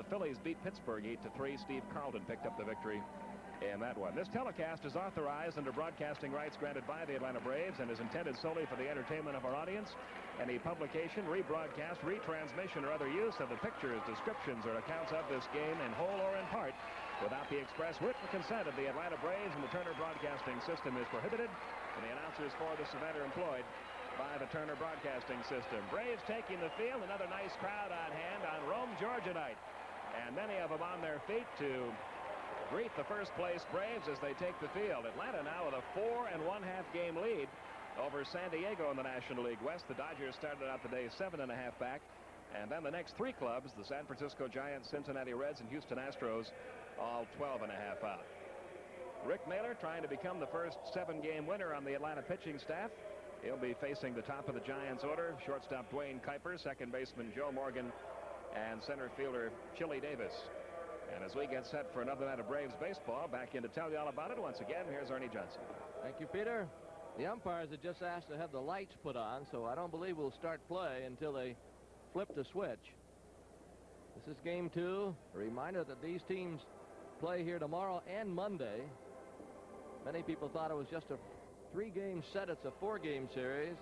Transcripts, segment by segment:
Phillies beat Pittsburgh 8-3. Steve Carlton picked up the victory in that one. This telecast is authorized under broadcasting rights granted by the Atlanta Braves and is intended solely for the entertainment of our audience. Any publication, rebroadcast, retransmission, or other use of the pictures, descriptions, or accounts of this game in whole or in part without the express written consent of the Atlanta Braves and the Turner Broadcasting System is prohibited, and the announcers for this event are employed by the Turner Broadcasting System. Braves taking the field. Another nice crowd on hand on Rome, Georgia night. And many of them on their feet to greet the first place Braves as they take the field. Atlanta now with a 4 1/2 game lead over San Diego in the National League West. The Dodgers started out the day 7.5 back. And then the next three clubs, the San Francisco Giants, Cincinnati Reds, and Houston Astros, all 12.5 out. Rick Mahler trying to become the first 7-game winner on the Atlanta pitching staff. He'll be facing the top of the Giants order. Shortstop Dwayne Kuiper, second baseman Joe Morgan, and center fielder Chili Davis. And as we get set for another night of Braves baseball, back in to tell you all about it once again, here's Ernie Johnson. Thank you, Peter. The umpires have just asked to have the lights put on, so I don't believe we'll start play until they flip the switch. This is game 2. A reminder that these teams play here tomorrow and Monday. Many people thought it was just a 3-game set. It's a 4-game series.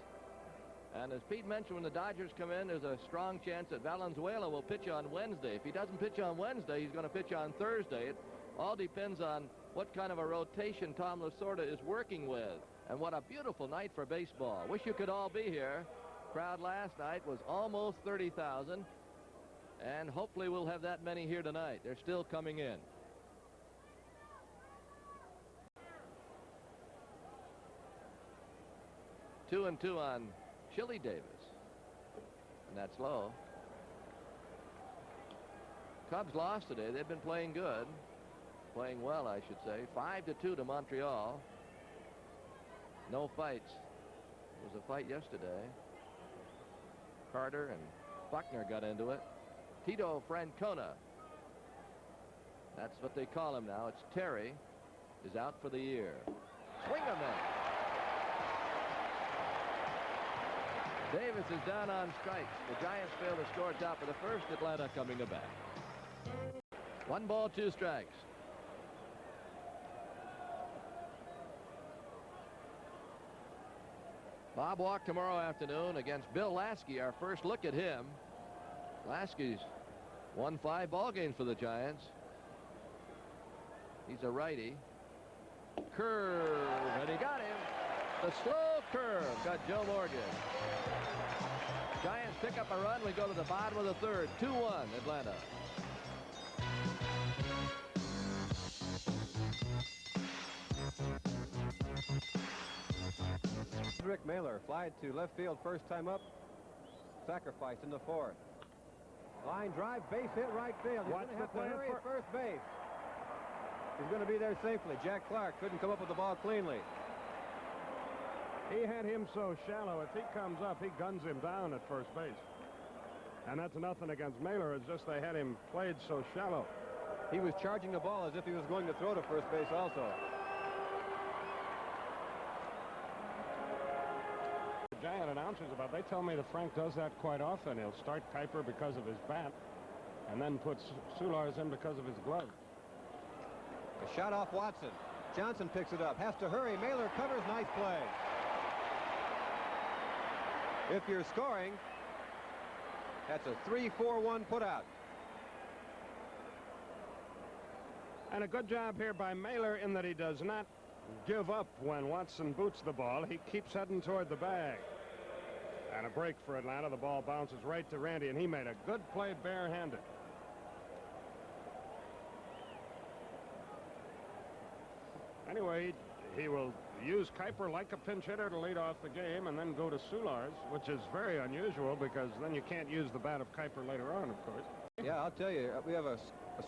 And as Pete mentioned, when the Dodgers come in, there's a strong chance that Valenzuela will pitch on Wednesday. If he doesn't pitch on Wednesday, he's going to pitch on Thursday. It all depends on what kind of a rotation Tom Lasorda is working with. And what a beautiful night for baseball. Wish you could all be here. Crowd last night was almost 30,000. And hopefully we'll have that many here tonight. They're still coming in. Two and two on Chili Davis. And that's low. Cubs lost today. They've been playing good. Playing well, I should say. 5-2 to Montreal. No fights. There was a fight yesterday. Carter and Buckner got into it. Tito Francona, that's what they call him now. It's Terry, is out for the year. Swing and miss. Davis is down on strikes. The Giants fail to score top of the first. Atlanta coming back. 1 ball, 2 strikes. Bob Walk tomorrow afternoon against Bill Lasky. Our first look at him. Lasky's won 5 ball games for the Giants. He's a righty. Curve, and he got him. The slow curve got Joe Morgan. Giants pick up a run. We go to the bottom of the third. 2-1 Atlanta. Rick Mahler fly to left field first time up. Sacrificed in the 4th. Line drive, base hit right field. He's going to have to hurry at first base. He's going to be there safely. Jack Clark couldn't come up with the ball cleanly. He had him so shallow. If he comes up, he guns him down at first base. And that's nothing against Mahler. It's just they had him played so shallow. He was charging the ball as if he was going to throw to first base also. Giant announcers about, they tell me that Frank does that quite often. He'll start Kuiper because of his bat and then puts Soulars in because of his glove. A shot off Watson. Johnson picks it up, has to hurry. Mahler covers. Nice play. If you're scoring, that's a 3-4-1 putout. And a good job here by Mahler in that he does not give up when Watson boots the ball. He keeps heading toward the bag. And a break for Atlanta. The ball bounces right to Randy, and he made a good play barehanded. Anyway, he will use Kuiper like a pinch hitter to lead off the game and then go to Soulars, which is very unusual because then you can't use the bat of Kuiper later on, of course. Yeah, I'll tell you, we have a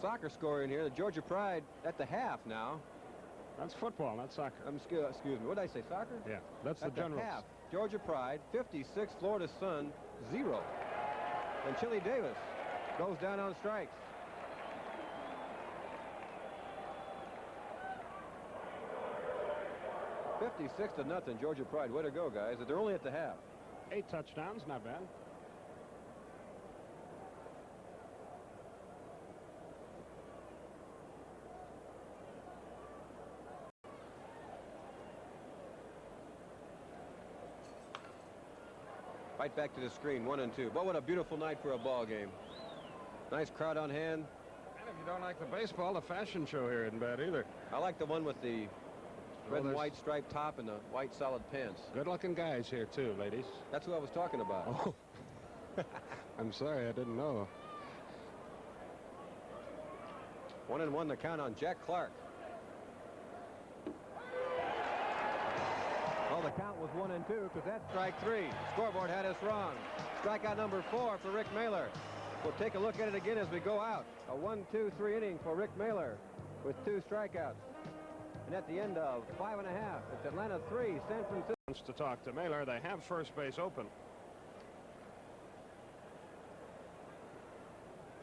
soccer score in here. The Georgia Pride at the half now. That's football, not soccer. Excuse me. What did I say, soccer? Yeah, that's the general. Half. Georgia Pride, 56, Florida Sun, 0. And Chili Davis goes down on strikes. $56-0, Georgia Pride. Way to go, guys. They're only at the half. 8 touchdowns, not bad. Right back to the screen, 1-2. But what a beautiful night for a ball game. Nice crowd on hand. And if you don't like the baseball, the fashion show here isn't bad either. I like the one with the red and white striped top and the white solid pants. Good-looking guys here, too, ladies. That's who I was talking about. Oh. I'm sorry, I didn't know. 1-1 the count on Jack Clark. Well, the count was 1-2 because that's strike 3. Scoreboard had us wrong. Strikeout number 4 for Rick Mahler. We'll take a look at it again as we go out. A 1-2-3 inning for Rick Mahler with 2 strikeouts. And at the end of 5 1/2, it's Atlanta 3, San Francisco. Wants to talk to Mahler. They have first base open.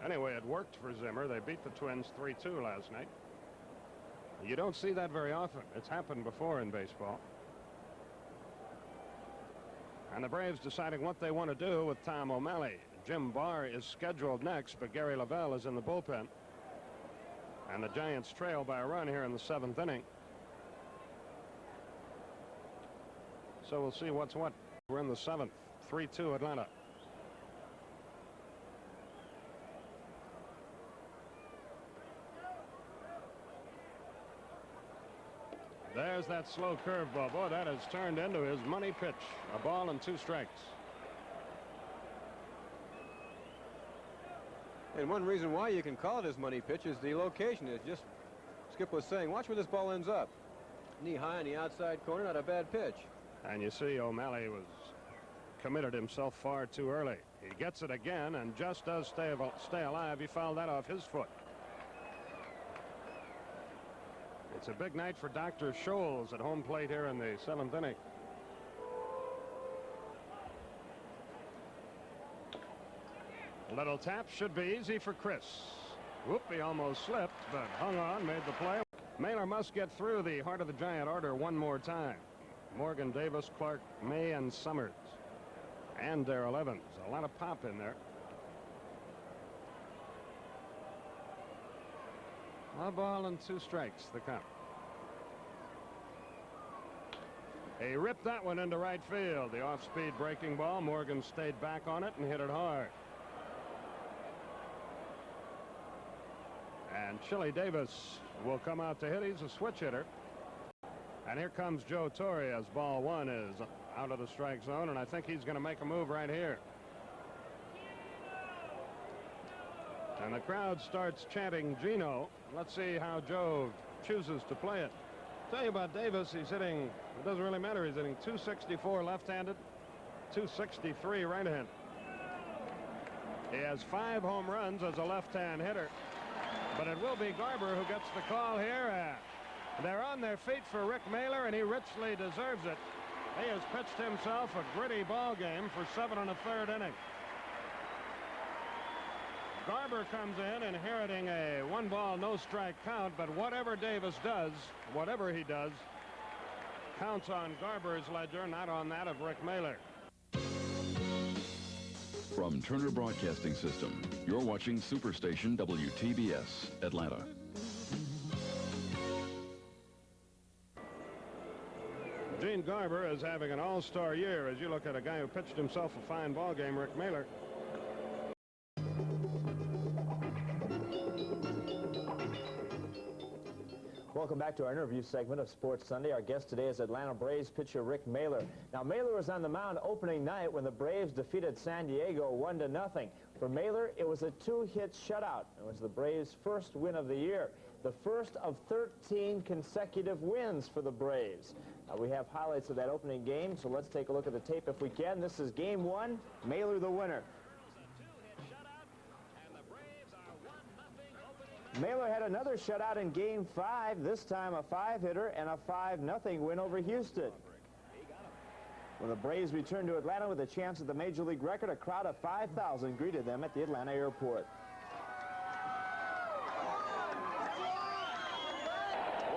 Anyway, it worked for Zimmer. They beat the Twins 3-2 last night. You don't see that very often. It's happened before in baseball. And the Braves deciding what they want to do with Tom O'Malley. Jim Barr is scheduled next, but Gary Lavelle is in the bullpen. And the Giants trail by a run here in the 7th inning. So we'll see what's what. We're in the 7th. 3-2 Atlanta. There's that slow curveball. Boy, that has turned into his money pitch. A ball and 2 strikes. And one reason why you can call it his money pitch is the location. It's just, Skip was saying, watch where this ball ends up. Knee high on the outside corner, not a bad pitch. And you see O'Malley was committed himself far too early. He gets it again and just does stay alive. He fouled that off his foot. It's a big night for Dr. Scholes at home plate here in the 7th inning. A little tap should be easy for Chris. Whoop, he almost slipped, but hung on, made the play. Mahler must get through the heart of the Giant order one more time. Morgan, Davis, Clark, May, and Summers. And Darrell Evans. A lot of pop in there. A ball and 2 strikes, the count. He ripped that one into right field. The off-speed breaking ball. Morgan stayed back on it and hit it hard. And Chili Davis will come out to hit. He's a switch hitter. And here comes Joe Torre as ball 1 is out of the strike zone, and I think he's going to make a move right here. And the crowd starts chanting Gino. Let's see how Joe chooses to play it. Tell you about Davis, he's hitting, it doesn't really matter, he's hitting 264 left-handed, 263 right-handed. He has 5 home runs as a left-hand hitter. But it will be Garber who gets the call here. They're on their feet for Rick Mahler, and he richly deserves it. He has pitched himself a gritty ball game for 7 1/3 innings. Garber comes in inheriting a 1-ball, no-strike count, but whatever Davis does, whatever he does, counts on Garber's ledger, not on that of Rick Mahler. From Turner Broadcasting System, you're watching Superstation WTBS, Atlanta. Gene Garber is having an all-star year as you look at a guy who pitched himself a fine ball game, Rick Mahler. Welcome back to our interview segment of Sports Sunday. Our guest today is Atlanta Braves pitcher Rick Mahler. Now, Mahler was on the mound opening night when the Braves defeated San Diego 1-0. For Mahler, it was a 2-hit shutout. It was the Braves' first win of the year, the first of 13 consecutive wins for the Braves. We have highlights of that opening game, so let's take a look at the tape if we can. This is game 1, Mahler the winner. Mahler had another shutout in Game 5, this time a 5-hitter and a 5-0 win over Houston. When the Braves returned to Atlanta with a chance at the Major League record, a crowd of 5,000 greeted them at the Atlanta airport.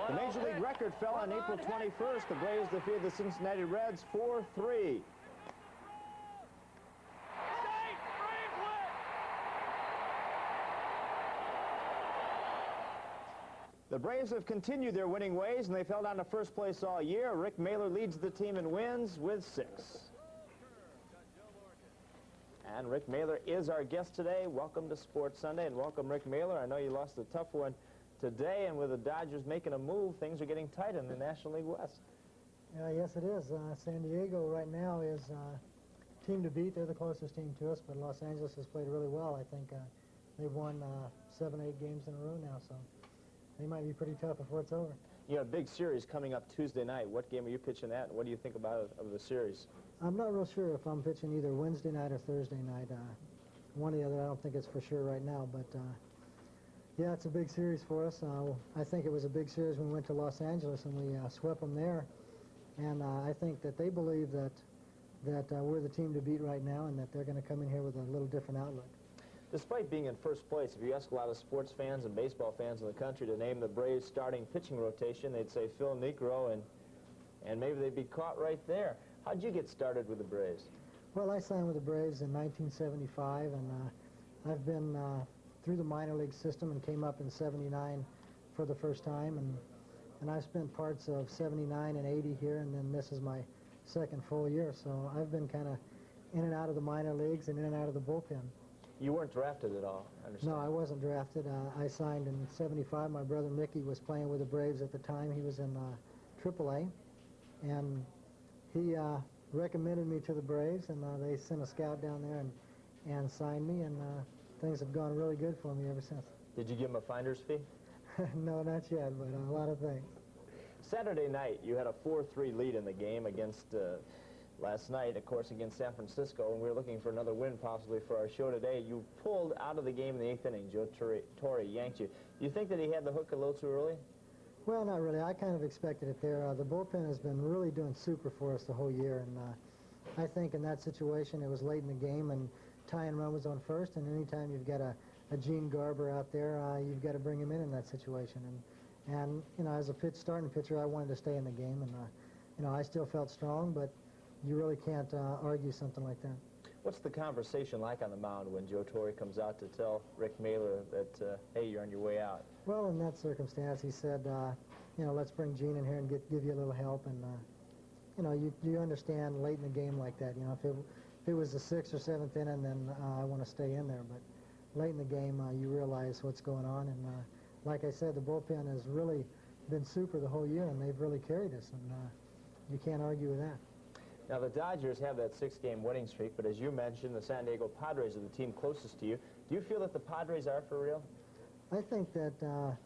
The Major League record fell on April 21st. The Braves defeated the Cincinnati Reds 4-3. The Braves have continued their winning ways, and they've held on to first place all year. Rick Mahler leads the team in wins with 6. And Rick Mahler is our guest today. Welcome to Sports Sunday, and welcome, Rick Mahler. I know you lost a tough one today, and with the Dodgers making a move, things are getting tight in the National League West. Yes, it is. San Diego right now is team to beat. They're the closest team to us, but Los Angeles has played really well. I think they've won 7, 8 games in a row now, so they might be pretty tough before it's over. You have a big series coming up Tuesday night. What game are you pitching at, and what do you think about of the series? I'm not real sure if I'm pitching either Wednesday night or Thursday night. One or the other, I don't think it's for sure right now, but yeah, it's a big series for us. I think it was a big series when we went to Los Angeles and we swept them there. And I think that they believe that we're the team to beat right now and that they're going to come in here with a little different outlook. Despite being in first place, if you ask a lot of sports fans and baseball fans in the country to name the Braves' starting pitching rotation, they'd say Phil Niekro, and maybe they'd be caught right there. How'd you get started with the Braves? Well, I signed with the Braves in 1975, and I've been through the minor league system and came up in '79 for the first time, and I've spent parts of '79 and '80 here, and then this is my second full year. So I've been kind of in and out of the minor leagues and in and out of the bullpen. You weren't drafted at all, I understand. No, I wasn't drafted. I signed in '75. My brother Mickey was playing with the Braves at the time. He was in AAA, and he recommended me to the Braves, and they sent a scout down there and signed me, and things have gone really good for me ever since. Did you give him a finder's fee? No, not yet, but a lot of things. Saturday night, you had a 4-3 lead in the game against, last night, of course, against San Francisco, and we were looking for another win possibly for our show today. You pulled out of the game in the 8th inning. Joe Torre yanked you. Do you think that he had the hook a little too early? Well, not really. I kind of expected it there. The bullpen has been really doing super for us the whole year, and I think in that situation it was late in the game, and tying run was on first, and anytime you've got a Gene Garber out there, you've got to bring him in that situation. And you know, as a starting pitcher, I wanted to stay in the game, and you know, I still felt strong, but you really can't argue something like that. What's the conversation like on the mound when Joe Torre comes out to tell Rick Mahler that, hey, you're on your way out? Well, in that circumstance, he said, you know, let's bring Gene in here and give you a little help. And, you know, you understand late in the game like that. You know, if it was the 6th or 7th inning, then I want to stay in there. But late in the game, you realize what's going on. And like I said, the bullpen has really been super the whole year, and they've really carried us. And you can't argue with that. Now, the Dodgers have that 6-game winning streak, but as you mentioned, the San Diego Padres are the team closest to you. Do you feel that the Padres are for real? I think that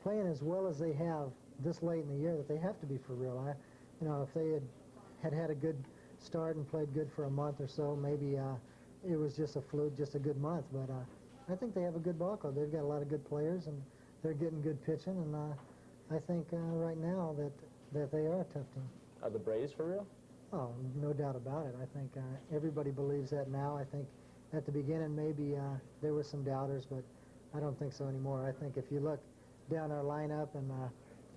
playing as well as they have this late in the year, that they have to be for real. You know, if they had a good start and played good for a month or so, maybe it was just a fluke, just a good month. But I think they have a good ball club. They've got a lot of good players, and they're getting good pitching. And I think right now that they are a tough team. Are the Braves for real? Oh, no doubt about it. I think everybody believes that now. I think at the beginning maybe there were some doubters, but I don't think so anymore. I think if you look down our lineup and,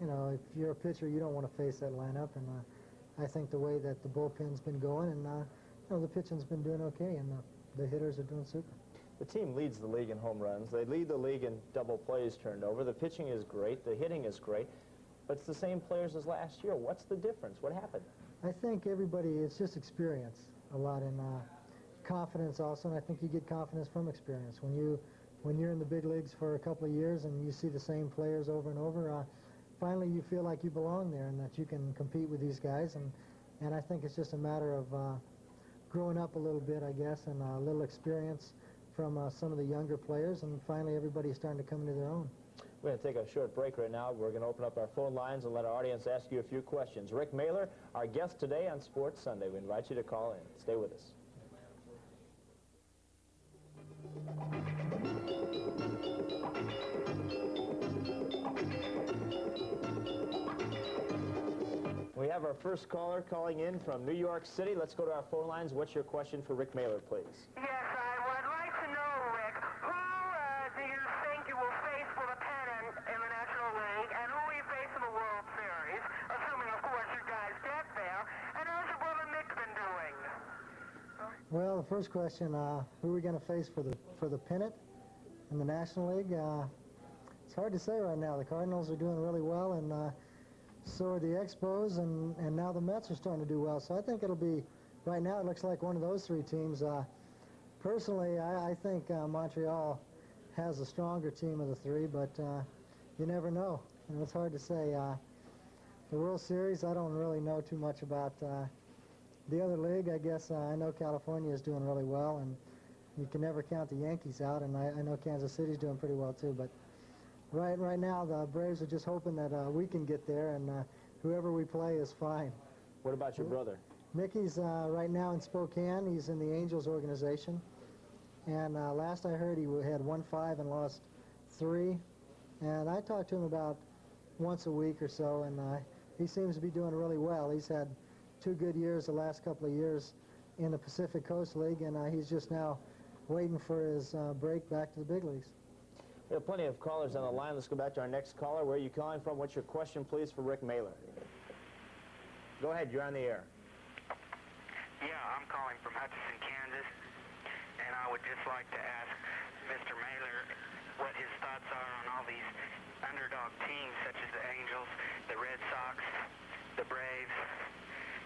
you know, if you're a pitcher, you don't want to face that lineup. And I think the way that the bullpen's been going and, you know, the pitching's been doing okay, and the hitters are doing super. The team leads the league in home runs. They lead the league in double plays turned over. The pitching is great. The hitting is great. But it's the same players as last year. What's the difference? What happened? I think everybody, it's just experience a lot, and confidence also, and I think you get confidence from experience. When you're in the big leagues for a couple of years and you see the same players over and over, finally you feel like you belong there and that you can compete with these guys, and I think it's just a matter of growing up a little bit, I guess, and a little experience from some of the younger players, and finally everybody's starting to come into their own. We're going to take a short break right now. We're going to open up our phone lines and let our audience ask you a few questions. Rick Mahler, our guest today on Sports Sunday. We invite you to call in. Stay with us. We have our first caller calling in from New York City. Let's go to our phone lines. What's your question for Rick Mahler, please? Yes, I would like to know, Rick, who do you think you will face for the pennant in the National League, and who will you face in the World Series, assuming, of course, you guys get there, and how's your brother Nick been doing? Well, the first question, who are we going to face for the pennant in the National League? It's hard to say right now. The Cardinals are doing really well, and so are the Expos, and now the Mets are starting to do well. So I think it'll be, right now it looks like one of those three teams Personally, I think Montreal has a stronger team of the three, but you never know. You know, it's hard to say. The World Series, I don't really know too much about the other league. I guess I know California is doing really well, and you can never count the Yankees out, and I know Kansas City's doing pretty well too. But right now, the Braves are just hoping that we can get there, and whoever we play is fine. What about your brother? Mickey's right now in Spokane. He's in the Angels organization. And last I heard, he had won 5 and lost 3. And I talked to him about once a week or so, and he seems to be doing really well. He's had 2 good years the last couple of years in the Pacific Coast League, and he's just now waiting for his break back to the big leagues. We have plenty of callers on the line. Let's go back to our next caller. Where are you calling from? What's your question, please, for Rick Mahler? Go ahead. You're on the air. Yeah, I'm calling from Hutchinson, Kansas, and I would just like to ask Mr. Mahler what his thoughts are on all these underdog teams such as the Angels, the Red Sox, the Braves,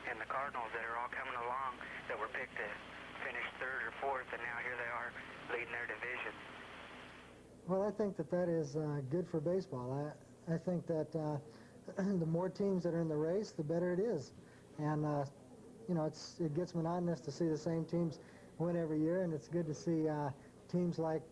and the Cardinals that are all coming along that were picked to finish 3rd or 4th, and now here they are leading their division. Well, I think that is good for baseball. I think that the more teams that are in the race, the better it is. And, you know, it gets monotonous to see the same teams win every year, and it's good to see teams like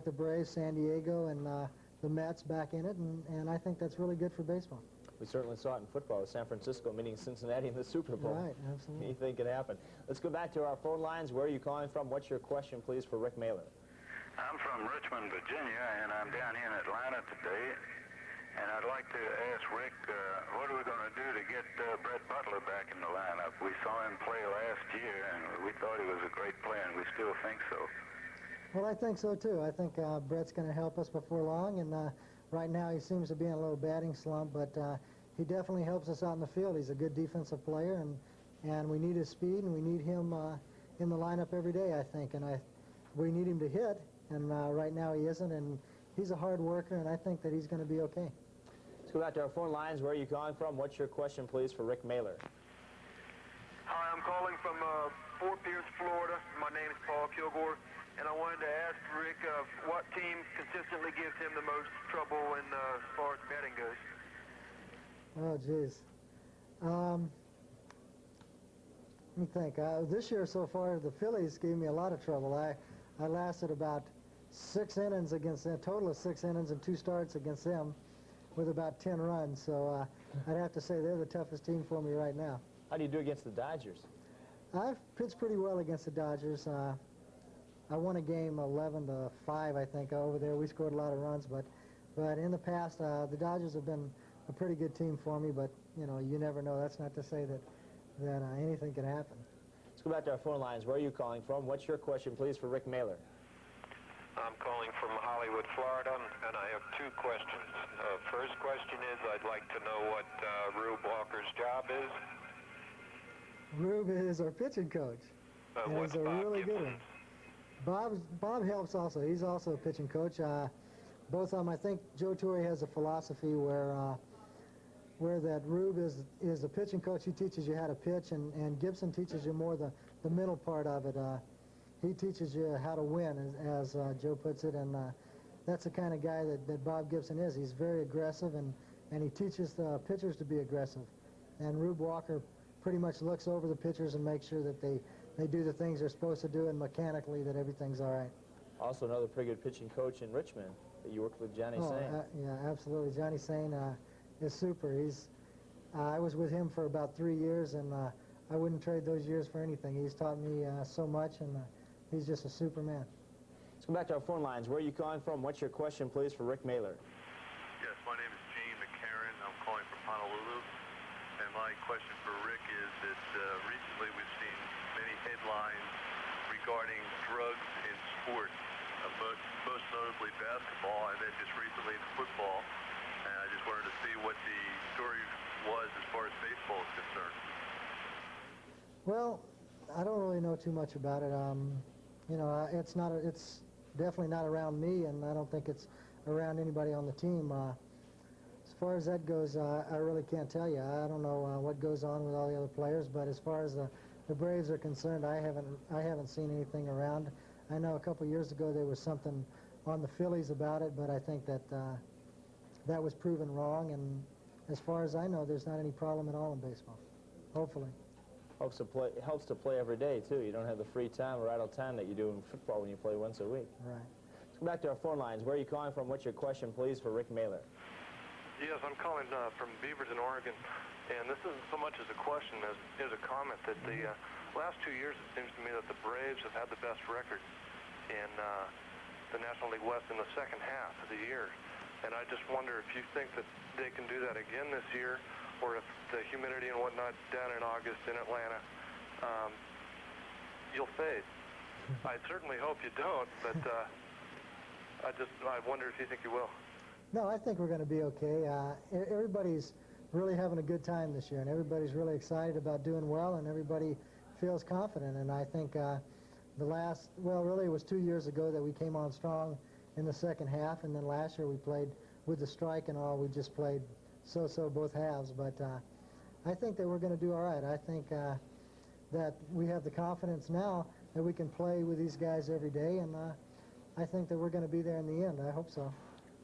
the Braves, San Diego, and the Mets back in it, and I think that's really good for baseball. We certainly saw it in football with San Francisco meeting Cincinnati in the Super Bowl. Right, absolutely. Anything can happen. Let's go back to our phone lines. Where are you calling from? What's your question, please, for Rick Mahler? I'm from Richmond, Virginia, and I'm down here in Atlanta today. And I'd like to ask Rick, what are we going to do to get Brett Butler back in the lineup? We saw him play last year, and we thought he was a great player, and we still think so. Well, I think so, too. I think Brett's going to help us before long, and right now he seems to be in a little batting slump, but he definitely helps us out in the field. He's a good defensive player, and we need his speed, and we need him in the lineup every day, I think. And we need him to hit, and right now he isn't, and he's a hard worker, and I think that he's going to be okay. Let's go back to our phone lines. Where are you calling from? What's your question, please, for Rick Mahler? Hi, I'm calling from Fort Pierce, Florida. My name is Paul Kilgore, and I wanted to ask Rick what team consistently gives him the most trouble as far as betting goes. Oh, geez. Let me think. This year so far, the Phillies gave me a lot of trouble. I lasted about 6 innings against them, a total of 6 innings and 2 starts against them with about 10 runs. So I'd have to say they're the toughest team for me right now. How do you do against the Dodgers? I've pitched pretty well against the Dodgers. I won a game 11-5, I think, over there. We scored a lot of runs, but in the past, the Dodgers have been a pretty good team for me, but, you know, you never know. That's not to say that anything can happen. Let's go back to our phone lines. Where are you calling from? What's your question, please, for Rick Mahler? I'm calling from Hollywood, Florida, and I have 2 questions. First question is, I'd like to know what Rube Walker's job is. Rube is our pitching coach. And What's he's a Bob really good Gibson's? one. Bob helps also. He's also a pitching coach. Both of them, I think Joe Torre has a philosophy where that Rube is the pitching coach. He teaches you how to pitch, and Gibson teaches you more the mental part of it. He teaches you how to win, as Joe puts it, and that's the kind of guy that Bob Gibson is. He's very aggressive, and he teaches the pitchers to be aggressive. And Rube Walker pretty much looks over the pitchers and makes sure that they do the things they're supposed to do, and mechanically that everything's all right. Also another pretty good pitching coach in Richmond that you worked with, Johnny Sain. Yeah, absolutely. Johnny Sain is super. I was with him for about 3 years, and I wouldn't trade those years for anything. He's taught me so much, and he's just a super man. Let's go back to our phone lines. Where are you calling from? What's your question, please, for Rick Mahler? Yes, my name is Gene McCarran. I'm calling from Honolulu. And my question for Rick is that recently we've seen many headlines regarding drugs in sports, most notably basketball, and then just recently in football. And I just wanted to see what the story was as far as baseball is concerned. Well, I don't really know too much about it. You know, it's definitely not around me, and I don't think it's around anybody on the team. As far as that goes, I really can't tell you. I don't know what goes on with all the other players, but as far as the Braves are concerned, I haven't seen anything around. I know a couple years ago there was something on the Phillies about it, but I think that that was proven wrong, and as far as I know, there's not any problem at all in baseball, hopefully. It helps to play every day, too. You don't have the free time or idle time that you do in football when you play once a week. Right. Let's go back to our phone lines. Where are you calling from? What's your question, please, for Rick Mahler? Yes, I'm calling from Beaverton, Oregon, and this isn't so much as a question as is a comment that the last 2 years it seems to me that the Braves have had the best record in the National League West in the second half of the year. And I just wonder if you think that they can do that again this year, or if the humidity and whatnot down in August in Atlanta, you'll fade. I certainly hope you don't, but I wonder if you think you will. No, I think we're going to be okay. Everybody's really having a good time this year, and everybody's really excited about doing well, and everybody feels confident. And I think really it was 2 years ago that we came on strong in the second half, and then last year we played with the strike and all. We just played so-so both halves, but I think that we're going to do all right. I think that we have the confidence now that we can play with these guys every day, and I think that we're going to be there in the end. I hope so.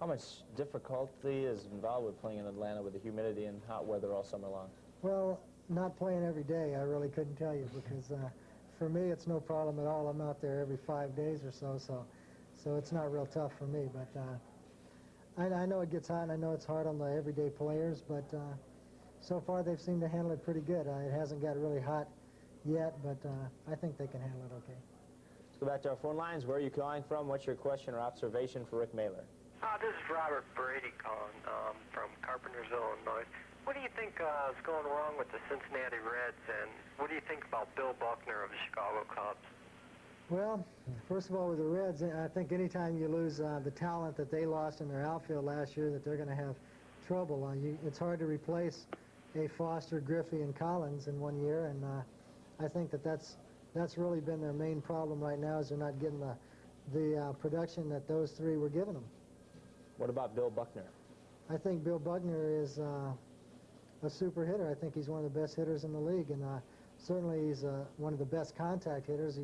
How much difficulty is involved with playing in Atlanta with the humidity and hot weather all summer long? Well, not playing every day, I really couldn't tell you, because for me it's no problem at all. I'm out there every 5 days or so it's not real tough for me. But I know it gets hot, and I know it's hard on the everyday players, but so far they've seemed to handle it pretty good. It hasn't got really hot yet, but I think they can handle it okay. Let's go back to our phone lines. Where are you calling from? What's your question or observation for Rick Mahler? This is Robert Brady calling from Carpentersville, Illinois. What do you think is going wrong with the Cincinnati Reds, and what do you think about Bill Buckner of the Chicago Cubs? Well, first of all, with the Reds, I think anytime you lose the talent that they lost in their outfield last year, that they're going to have trouble. It's hard to replace a Foster, Griffey, and Collins in 1 year, and I think that's really been their main problem right now, is they're not getting the production that those three were giving them. What about Bill Buckner? I think Bill Buckner is a super hitter. I think he's one of the best hitters in the league, and certainly he's one of the best contact hitters.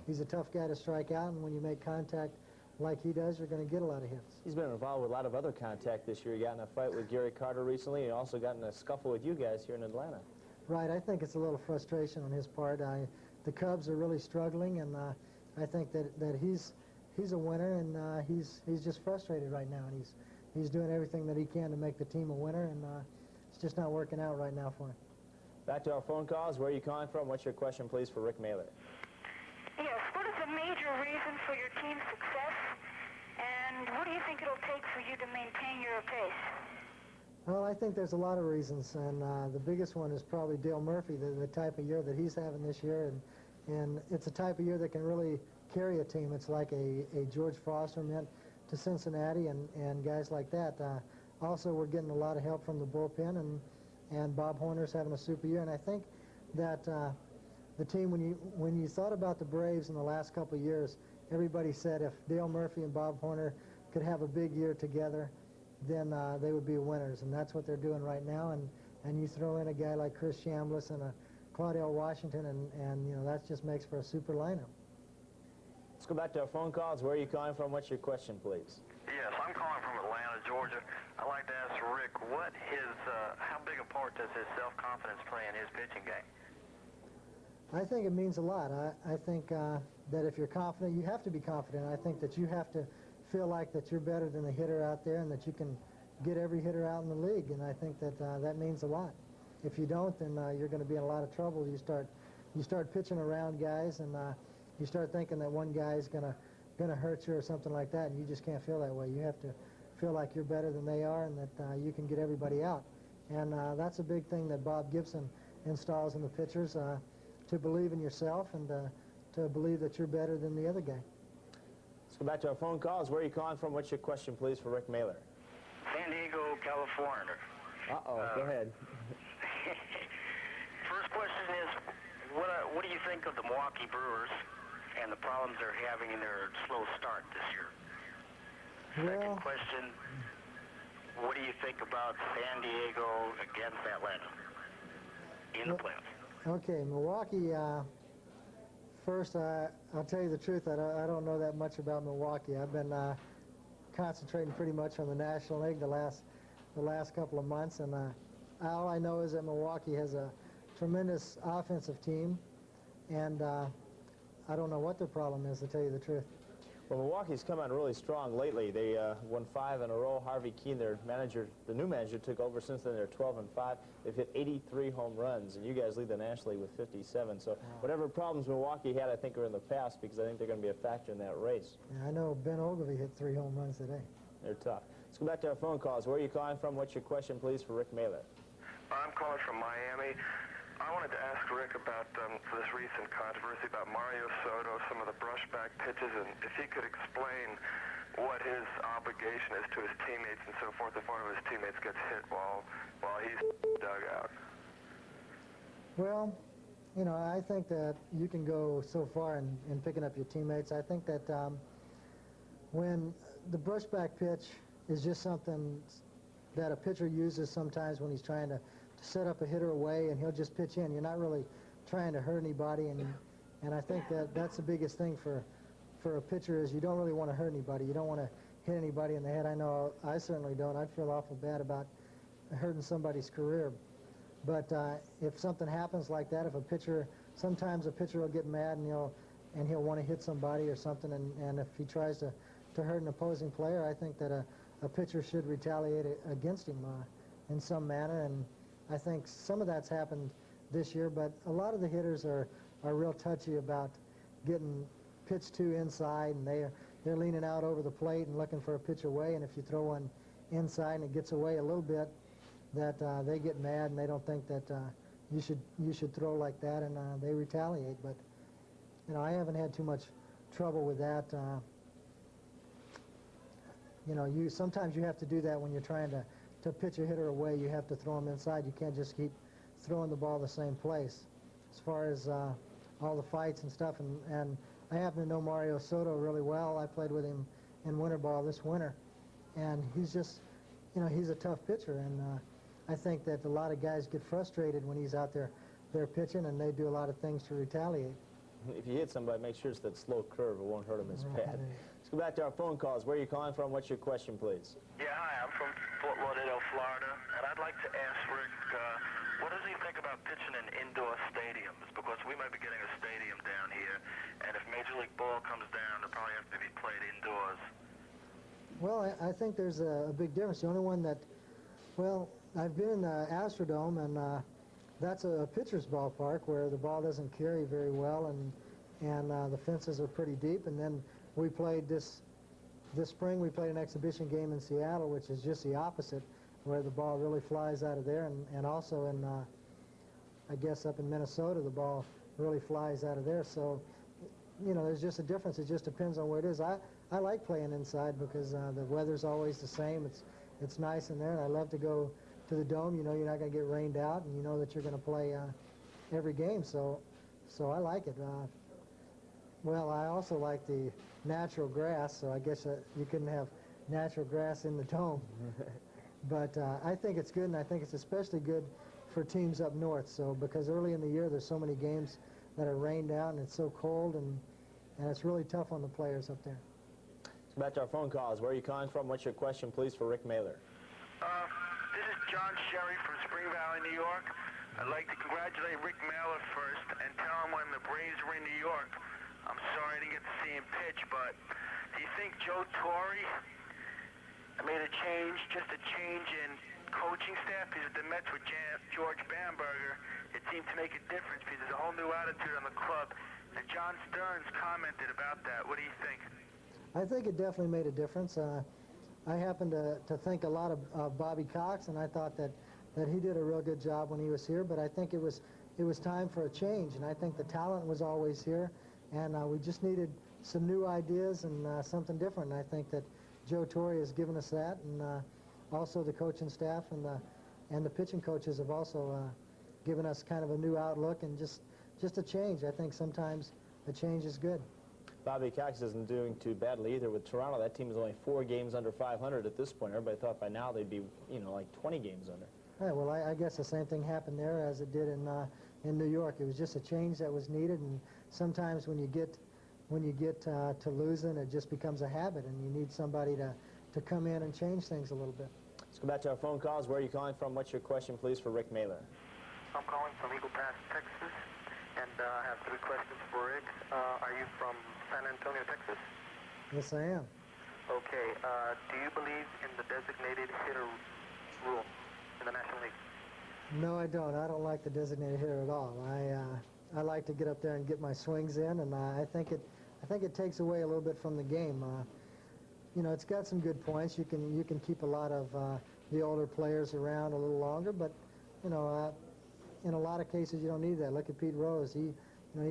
He's a tough guy to strike out, and when you make contact like he does, you're going to get a lot of hits. He's been involved with a lot of other contact this year. He got in a fight with Gary Carter recently, and also got in a scuffle with you guys here in Atlanta. Right. I think it's a little frustration on his part. The Cubs are really struggling, and I think that he's a winner, and he's just frustrated right now, and he's doing everything that he can to make the team a winner, and it's just not working out right now for him. Back to our phone calls. Where are you calling from? What's your question, please, for Rick Mahler? Yes, what is a major reason for your team's success, and what do you think it'll take for you to maintain your pace? Well, I think there's a lot of reasons, and the biggest one is probably Dale Murphy, the type of year that he's having this year, and it's a type of year that can really carry a team. It's like a George Foster meant to Cincinnati, and guys like that. Also, we're getting a lot of help from the bullpen, and Bob Horner's having a super year, and I think that the team, when you thought about the Braves in the last couple of years, everybody said if Dale Murphy and Bob Horner could have a big year together, then they would be winners, and that's what they're doing right now. And you throw in a guy like Chris Chambliss and a Claudell Washington, and you know, that just makes for a super lineup. Let's go back to our phone calls. Where are you calling from? What's your question, please? Yes, I'm calling from Atlanta, Georgia. I'd like to ask Rick, how big a part does his self-confidence play in his pitching game? I think it means a lot. I think that if you're confident, you have to be confident. I think that you have to feel like that you're better than the hitter out there, and that you can get every hitter out in the league, and I think that that means a lot. If you don't, then you're going to be in a lot of trouble. You start pitching around guys, and you start thinking that one guy's going to hurt you or something like that, and you just can't feel that way. You have to feel like you're better than they are, and that you can get everybody out. And that's a big thing that Bob Gibson installs in the pitchers, to believe in yourself and to believe that you're better than the other guy. Let's go back to our phone calls. Where are you calling from? What's your question, please, for Rick Mahler? San Diego, California. Go ahead. First question is, what do you think of the Milwaukee Brewers and the problems they're having in their slow start this year? Second question, what do you think about San Diego against Atlanta in the playoffs? Okay, Milwaukee, first, I'll tell you the truth, I don't know that much about Milwaukee. I've been concentrating pretty much on the National League the last couple of months, and all I know is that Milwaukee has a tremendous offensive team, and I don't know what their problem is, to tell you the truth. Well, Milwaukee's come on really strong lately. They won 5 in a row. Harvey Keene, their manager, the new manager, took over. Since then, they're 12-5. They've hit 83 home runs, and you guys lead the National League with 57. So whatever problems Milwaukee had, I think, are in the past, because I think they're going to be a factor in that race. Yeah, I know Ben Ogilvy hit 3 home runs today. They're tough. Let's go back to our phone calls. Where are you calling from? What's your question, please, for Rick Mahler? I'm calling from Miami. I wanted to ask Rick about this recent controversy about Mario Soto, some of the brushback pitches, and if he could explain what his obligation is to his teammates and so forth if one of his teammates gets hit while he's dug out. Well, you know, I think that you can go so far in picking up your teammates. I think that when the brushback pitch is just something that a pitcher uses sometimes when he's trying to set up a hitter away, and he'll just pitch in. You're not really trying to hurt anybody, and I think that that's the biggest thing for a pitcher is you don't really want to hurt anybody. You don't want to hit anybody in the head. I know I certainly don't. I'd feel awful bad about hurting somebody's career. But if something happens like that, if a pitcher, sometimes a pitcher will get mad and he'll want to hit somebody or something, and if he tries to hurt an opposing player, I think that a pitcher should retaliate against him in some manner, and I think some of that's happened this year, but a lot of the hitters are real touchy about getting pitched to inside, and they're leaning out over the plate and looking for a pitch away, and if you throw one inside and it gets away a little bit, that they get mad and they don't think that you should throw like that, and they retaliate. But you know, I haven't had too much trouble with that. You know, sometimes you have to do that when you're trying to pitch a hitter away. You have to throw them inside. You can't just keep throwing the ball the same place. As far as all the fights and stuff, and I happen to know Mario Soto really well. I played with him in winter ball this winter, and he's just, you know, he's a tough pitcher, and I think that a lot of guys get frustrated when he's out there pitching, and they do a lot of things to retaliate. If you hit somebody, make sure it's that slow curve. It won't hurt them as bad. Let's go back to our phone calls. Where are you calling from? What's your question, please? Yeah, hi, I'm from Fort Lauderdale, Florida, and I'd like to ask Rick, what does he think about pitching in indoor stadiums? Because we might be getting a stadium down here, and if Major League Ball comes down, it'll probably have to be played indoors. Well, I think there's a big difference. The only one that, well, I've been in the Astrodome, and that's a pitcher's ballpark where the ball doesn't carry very well, and the fences are pretty deep. And then we played this spring, we played an exhibition game in Seattle, which is just the opposite, where the ball really flies out of there, and also in, I guess up in Minnesota, the ball really flies out of there. So, you know, there's just a difference. It just depends on where it is. I like playing inside because the weather's always the same. It's nice in there, and I love to go to the Dome. You know you're not going to get rained out, and you know that you're going to play every game. So I like it. Well, I also like the natural grass, so I guess you couldn't have natural grass in the Dome. But I think it's good, and I think it's especially good for teams up north. So because early in the year there's so many games that are rained out, and it's so cold, and it's really tough on the players up there. So back to our phone calls. Where are you calling from? What's your question, please, for Rick Mahler? This is John Sherry from Spring Valley, New York. I'd like to congratulate Rick Mahler first and tell him when the Braves were in New York, I'm sorry I didn't get to see him pitch, but do you think Joe Torre made a change, just a change in coaching staff? Because at the Mets with George Bamberger, it seemed to make a difference because there's a whole new attitude on the club. And John Stearns commented about that. What do you think? I think it definitely made a difference. I happen to think a lot of Bobby Cox, and I thought that he did a real good job when he was here, but I think it was time for a change, and I think the talent was always here, and we just needed some new ideas and something different, and I think that Joe Torre has given us that, and also the coaching staff and the pitching coaches have also given us kind of a new outlook and just a change. I think sometimes a change is good. Bobby Cox isn't doing too badly either with Toronto. That team is only 4 games under 500 at this point. Everybody thought by now they'd be, you know, like 20 games under. Yeah, well, I guess the same thing happened there as it did in New York. It was just a change that was needed, and sometimes when you get to losing, it just becomes a habit, and you need somebody to come in and change things a little bit. Let's go back to our phone calls. Where are you calling from? What's your question, please, for Rick Mahler? I'm calling from Eagle Pass, Texas, and I have 3 questions for Rick. Are you from San Antonio, Texas? Yes, I am. Okay. Do you believe in the designated hitter rule in the National League? No, I don't. I don't like the designated hitter at all. I like to get up there and get my swings in, and I think it takes away a little bit from the game. You know, it's got some good points. You can keep a lot of the older players around a little longer, but you know, in a lot of cases you don't need that. Look at Pete Rose. He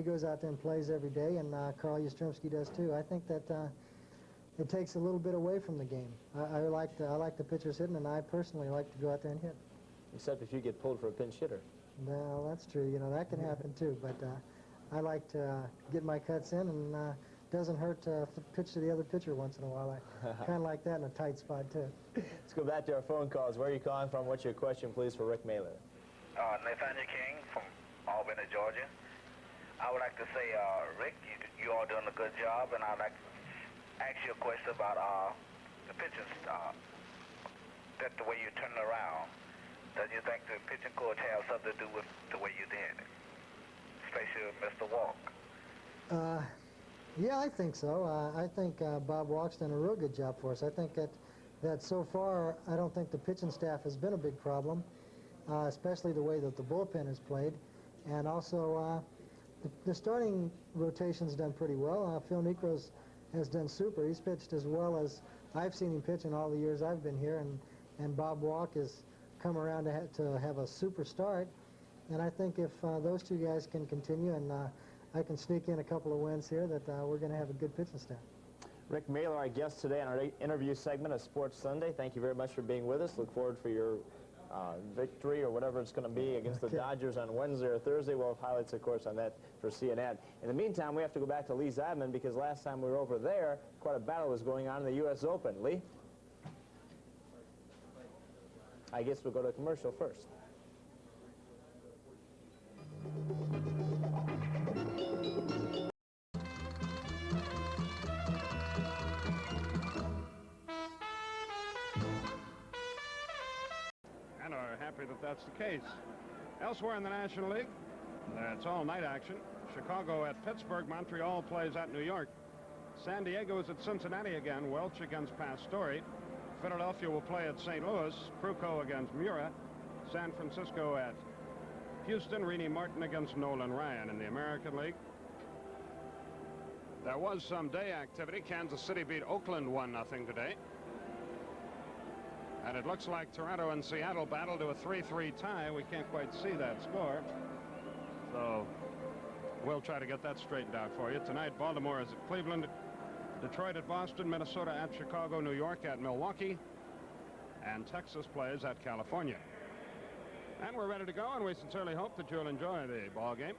goes out there and plays every day, and Carl Yastrzemski does too. I think that it takes a little bit away from the game. I like the pitchers hitting, and I personally like to go out there and hit. Except if you get pulled for a pinch hitter. Well, that's true. You know, that can happen too. But I like to get my cuts in, and doesn't hurt to pitch to the other pitcher once in a while. I kind of like that in a tight spot too. Let's go back to our phone calls. Where are you calling from? What's your question, please, for Rick Mahler? Nathaniel King from Albany, Georgia. I would like to say, Rick, you are doing a good job, and I'd like to ask you a question about the pitching that the way you turn it around. Does you think the pitching coach has something to do with the way you did it, especially Mr. Walk? Yeah, I think so. I think Bob Walk's done a real good job for us. I think that so far, I don't think the pitching staff has been a big problem, especially the way that the bullpen has played. And also, the starting rotation's done pretty well. Phil Niekros has done super. He's pitched as well as I've seen him pitch in all the years I've been here, and Bob Walk has come around to have a super start. And I think if those two guys can continue, and I can sneak in a couple of wins here, that we're going to have a good pitching staff. Rick Mahler, our guest today on our interview segment of Sports Sunday. Thank you very much for being with us. Look forward for your victory or whatever it's going to be against the Dodgers on Wednesday or Thursday. We'll have highlights, of course, on that for CNN. In the meantime, we have to go back to Lee Zeidman, because last time we were over there, quite a battle was going on in the U.S. Open. Lee? I guess we'll go to commercial first. And are happy that that's the case. Elsewhere in the National League, it's all-night action. Chicago at Pittsburgh. Montreal plays at New York. San Diego is at Cincinnati again. Welch against Pastore. Philadelphia will play at St. Louis. Pruko against Mura. San Francisco at Houston. Rini Martin against Nolan Ryan. In the American League, there was some day activity. Kansas City beat Oakland 1-0 today. And it looks like Toronto and Seattle battle to a 3-3 tie. We can't quite see that score, so we'll try to get that straightened out for you. Tonight, Baltimore is at Cleveland, Detroit at Boston, Minnesota at Chicago, New York at Milwaukee, and Texas plays at California. And we're ready to go, and we sincerely hope that you'll enjoy the ball game.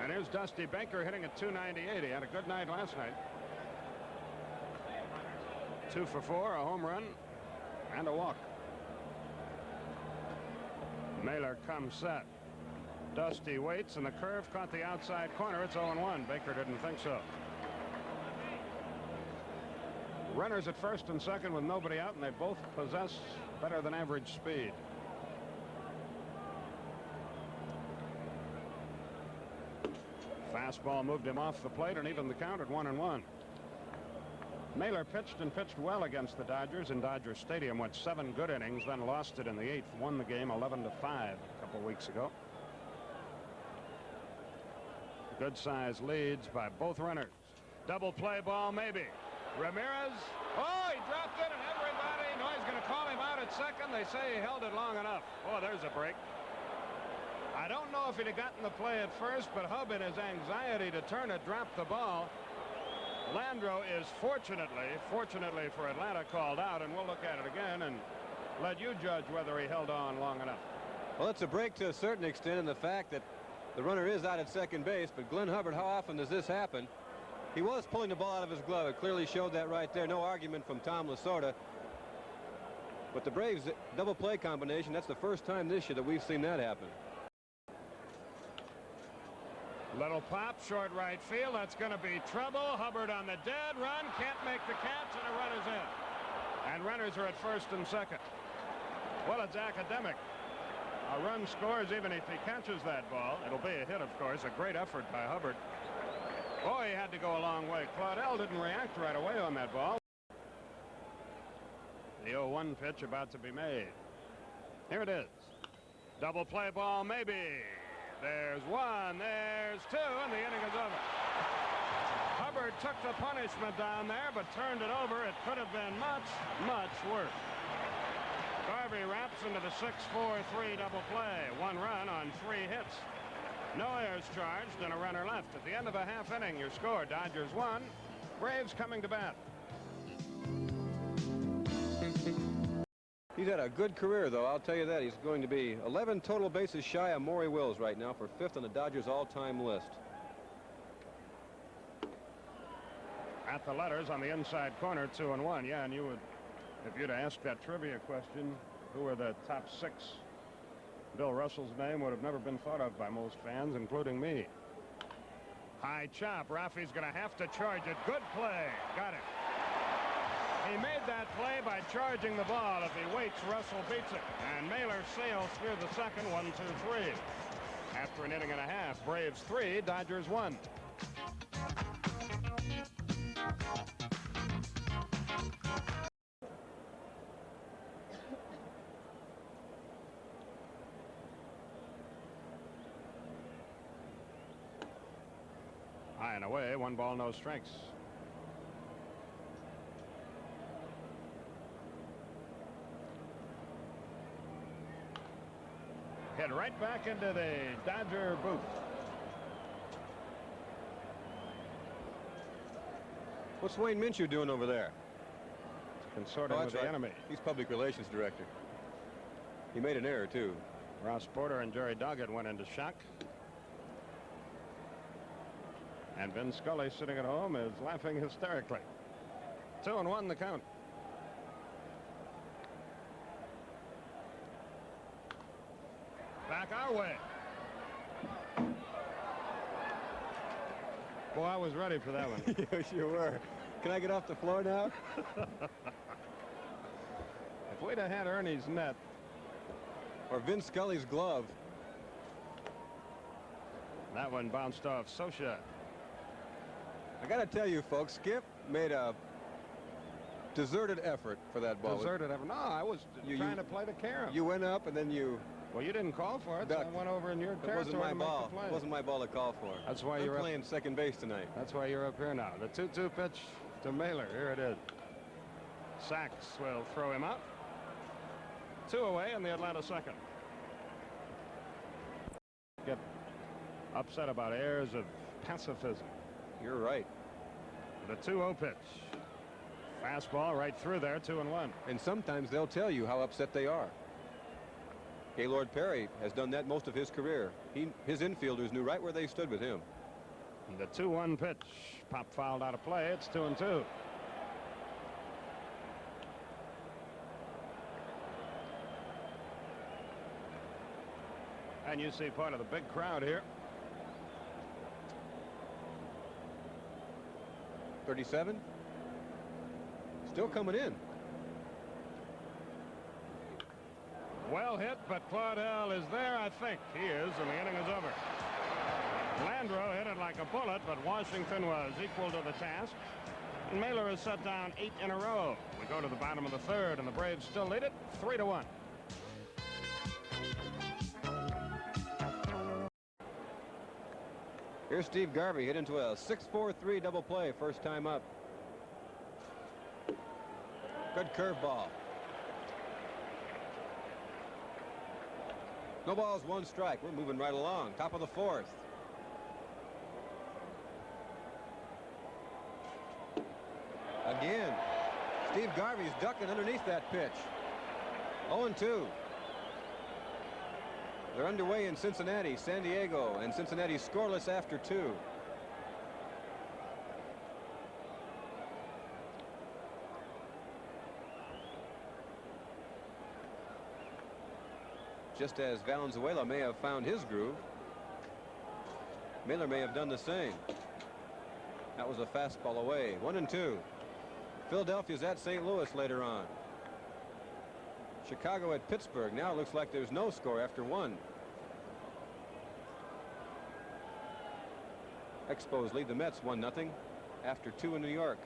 And here's Dusty Baker hitting at .298. He had a good night last night. 2 for 4, a home run, and a walk. Mahler comes set. Dusty waits, and the curve caught the outside corner. It's 0-1. Baker didn't think so. Runners at first and second with nobody out, and they both possess better than average speed. Fastball moved him off the plate and evened the count at 1-1. Mahler pitched and pitched well against the Dodgers in Dodger Stadium. Went 7 good innings, then lost it in the 8th. Won the game 11-5 a couple weeks ago. Good size leads by both runners. Double play ball, maybe. Ramirez. Oh, he dropped it, and everybody knows he's going to call him out at second. They say he held it long enough. Oh, there's a break. I don't know if he'd have gotten the play at first, but Hub, in his anxiety to turn it, dropped the ball. Landreau is fortunately for Atlanta, called out, and we'll look at it again and let you judge whether he held on long enough. Well, it's a break to a certain extent in the fact that the runner is out at second base, but Glenn Hubbard, how often does this happen? He was pulling the ball out of his glove. It clearly showed that right there. No argument from Tom Lasorda. But the Braves double play combination, that's the first time this year that we've seen that happen. Little pop, short right field. That's going to be trouble. Hubbard on the dead run. Can't make the catch, and a run is in. And runners are at first and second. Well, it's academic. A run scores even if he catches that ball. It'll be a hit, of course. A great effort by Hubbard. Boy, he had to go a long way. Claudel didn't react right away on that ball. The 0-1 pitch about to be made. Here it is. Double play ball, maybe. There's one, there's two, and the inning is over. Hubbard took the punishment down there, but turned it over. It could have been much, much worse. Garvey wraps into the 6-4-3 double play. 1 run on 3 hits. No errors charged and a runner left. At the end of the half inning, your score: Dodgers 1, Braves coming to bat. He's had a good career, though. I'll tell you that. He's going to be 11 total bases shy of Maury Wills right now for 5th on the Dodgers all-time list. At the letters on the inside corner, 2-1. Yeah, and you would, if you'd asked that trivia question, who were the top 6, Bill Russell's name would have never been thought of by most fans, including me. High chop. Rafi's going to have to charge it. Good play. Got it. He made that play by charging the ball. If he waits, Russell beats it. And Mahler sails through the second. 1-2-3. After an inning and a half, Braves 3, Dodgers 1. High and away, 1 ball, no strikes. Hit right back into the Dodger booth. What's Wayne Minshew doing over there? Consorting with the enemy. He's public relations director. He made an error, too. Ross Porter and Jerry Doggett went into shock. And Vin Scully, sitting at home, is laughing hysterically. 2-1 the count. Back our way. Boy, I was ready for that one. Yes, you were. Can I get off the floor now? If we'd have had Ernie's net. Or Vin Scully's glove. That one bounced off Socha. I got to tell you, folks, Skip made a deserted effort for that ball. Deserted effort? No, I was trying to play the carom. You went up and then you... Well, you didn't call for it, so I went over in your territory. It wasn't my ball. It wasn't my ball to call for. That's why you're playing second base tonight. That's why you're up here now. The 2-2 pitch to Mahler. Here it is. Sachs will throw him out. 2 away in the Atlanta second. Get upset about airs of pacifism. You're right. The 2-0 pitch. Fastball right through there, 2-1. And sometimes they'll tell you how upset they are. Gaylord Perry has done that most of his career. His infielders knew right where they stood with him. And the 2-1 pitch. Pop fouled out of play. It's 2-2. And you see part of the big crowd here. 37. Still coming in. Well hit, but Claudel is there, I think. He is, and the inning is over. Landreau hit it like a bullet, but Washington was equal to the task. And Mahler has set down 8 in a row. We go to the bottom of the third, and the Braves still lead it 3-1. Here's Steve Garvey hit into a 6-4-3 double play, first time up. Good curveball. No balls, 1 strike. We're moving right along. Top of the 4th. Again. Steve Garvey's ducking underneath that pitch. 0-2. They're underway in Cincinnati, San Diego, and Cincinnati scoreless after 2. Just as Valenzuela may have found his groove, Mahler may have done the same. That was a fastball away. 1-2. Philadelphia's at St. Louis later on. Chicago at Pittsburgh. Now it looks like there's no score after 1. Expos lead the Mets 1-0 after 2 in New York.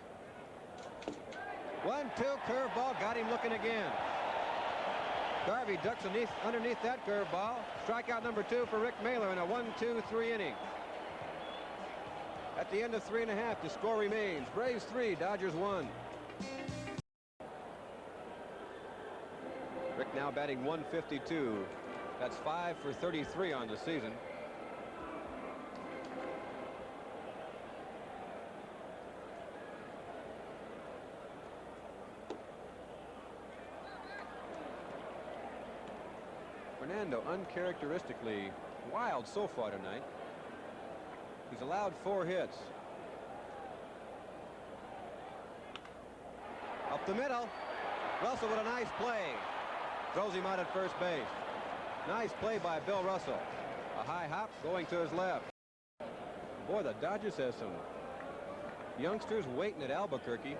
1-2 curveball, got him looking again. Garvey ducks underneath that curveball. Strikeout number 2 for Rick Mahler in a 1-2-3 inning. At the end of 3.5, the score remains Braves 3, Dodgers 1. Rick now batting 152. That's 5 for 33 on the season. Fernando uncharacteristically wild so far tonight. He's allowed 4 hits. Up the middle. Russell with a nice play. Throws him out at first base. Nice play by Bill Russell. A high hop going to his left. Boy, the Dodgers has some youngsters waiting at Albuquerque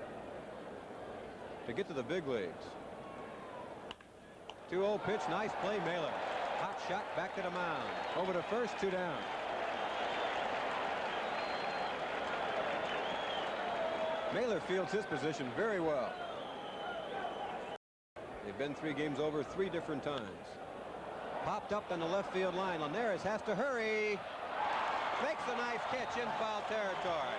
to get to the big leagues. 2-0 pitch, nice play, Mahler. Hot shot back to the mound. Over to first, 2 down. Mahler fields his position very well. They've been 3 games over 3 different times. Popped up on the left field line. Linares has to hurry. Makes a nice catch in foul territory.